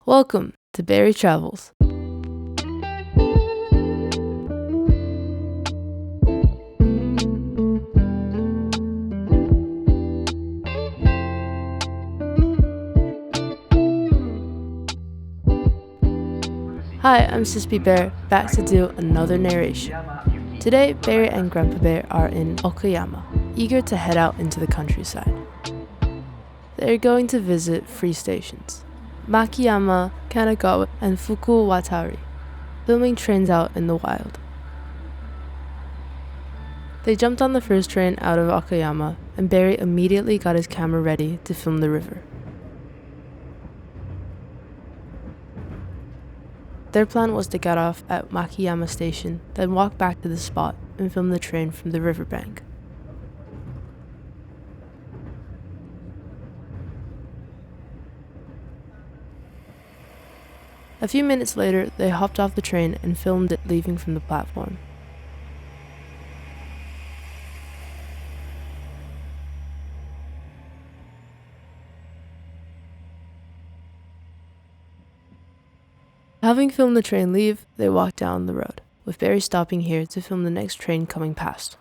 Welcome to Beary Travels. Hi, I'm Sis-B Bear, back to do another narration. Today, Beary and Grandpa Bear are in Okayama, eager to head out into the countryside. They're going to visit 3 stations: Makiyama, Kanagawa, and Fukuwatari, filming trains out in the wild. They jumped on the first train out of Okayama, and Beary immediately got his camera ready to film the river. Their plan was to get off at Makiyama Station, then walk back to the spot and film the train from the riverbank. A few minutes later, they hopped off the train and filmed it leaving from the platform. Having filmed the train leave, they walked down the road, with Beary stopping here to film the next train coming past.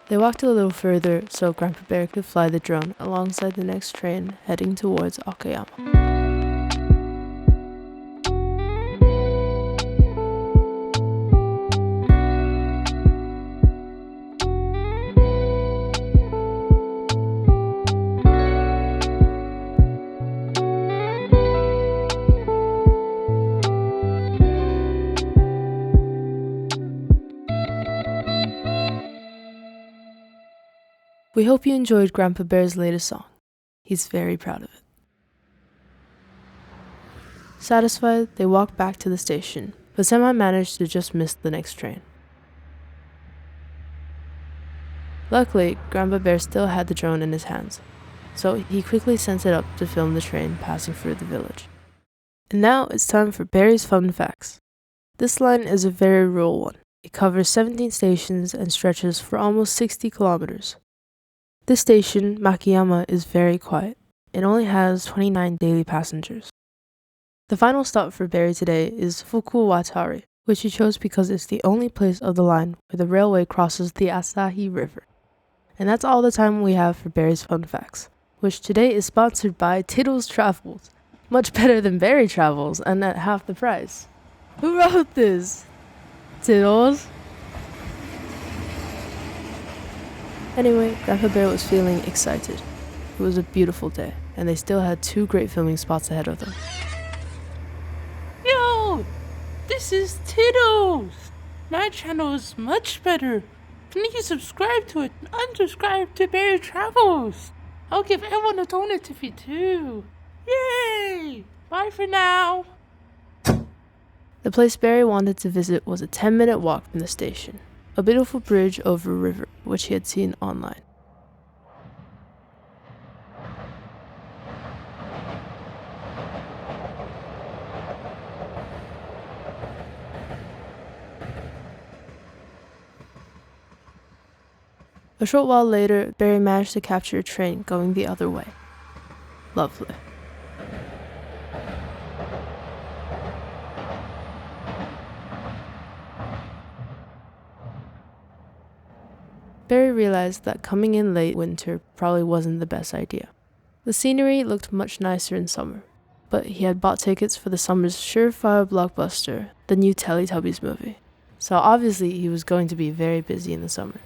They walked a little further so Grandpa Bear could fly the drone alongside the next train heading towards Okayama. We hope you enjoyed Grandpa Bear's latest song. He's very proud of it. Satisfied, they walked back to the station, but somehow managed to just miss the next train. Luckily, Grandpa Bear still had the drone in his hands, so he quickly sent it up to film the train passing through the village. And now it's time for Beary's fun facts. This line is a very rural one. It covers 17 stations and stretches for almost 60 kilometers. This station, Makiyama, is very quiet. It only has 29 daily passengers. The final stop for Beary today is Fukuwatari, which he chose because it's the only place of the line where the railway crosses the Asahi River. And that's all the time we have for Beary's fun facts, which today is sponsored by Tiddles Travels. Much better than Beary Travels, and at half the price. Who wrote this? Tiddles? Anyway, Grandpa Bear was feeling excited. It was a beautiful day, and they still had 2 great filming spots ahead of them. Yo! This is Tiddles! My channel is much better. Please subscribe to it and unsubscribe to Beary Travels. I'll give everyone a donut if you do. Yay! Bye for now. The place Beary wanted to visit was a 10-minute walk from the station. A beautiful bridge over a river, which he had seen online. A short while later, Beary managed to capture a train going the other way. Lovely. Beary realized that coming in late winter probably wasn't the best idea. The scenery looked much nicer in summer, but he had bought tickets for the summer's surefire blockbuster, the new Teletubbies movie, so obviously he was going to be very busy in the summer.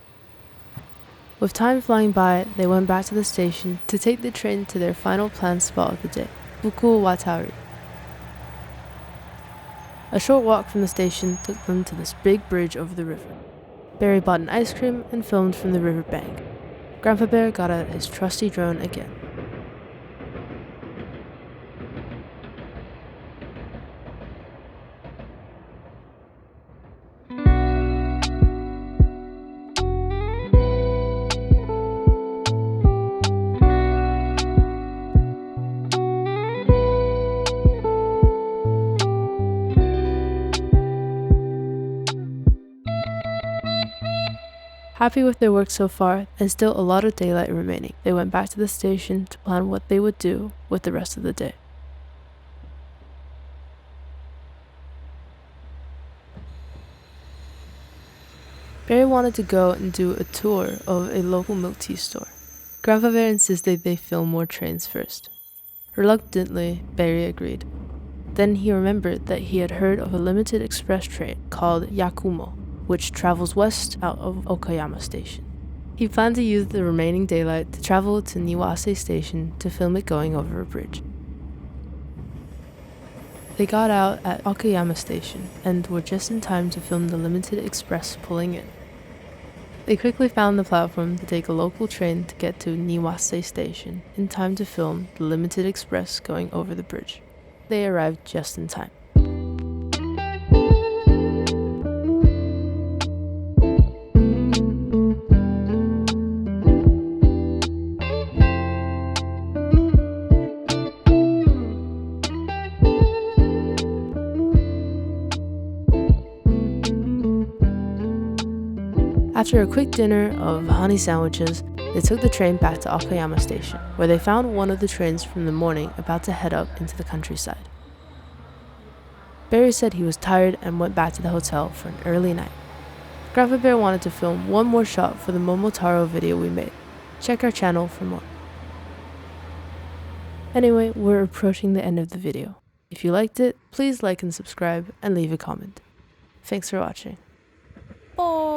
With time flying by, they went back to the station to take the train to their final planned spot of the day, Fukuwatari. A short walk from the station took them to this big bridge over the river. Beary bought an ice cream and filmed from the riverbank. Grandpa Bear got out his trusty drone again. Happy with their work so far, and still a lot of daylight remaining, they went back to the station to plan what they would do with the rest of the day. Beary wanted to go and do a tour of a local milk tea store. Grandpa Bear insisted they film more trains first. Reluctantly, Beary agreed. Then he remembered that he had heard of a limited express train called Yakumo, which travels west out of Okayama Station. He planned to use the remaining daylight to travel to Niwase Station to film it going over a bridge. They got out at Okayama Station and were just in time to film the limited express pulling in. They quickly found the platform to take a local train to get to Niwase Station in time to film the limited express going over the bridge. They arrived just in time. After a quick dinner of honey sandwiches, they took the train back to Okayama Station, where they found one of the trains from the morning about to head up into the countryside. Beary said he was tired and went back to the hotel for an early night. Grandpa Bear wanted to film one more shot for the Momotaro video we made. Check our channel for more. Anyway, we're approaching the end of the video. If you liked it, please like and subscribe and leave a comment. Thanks for watching. Bye.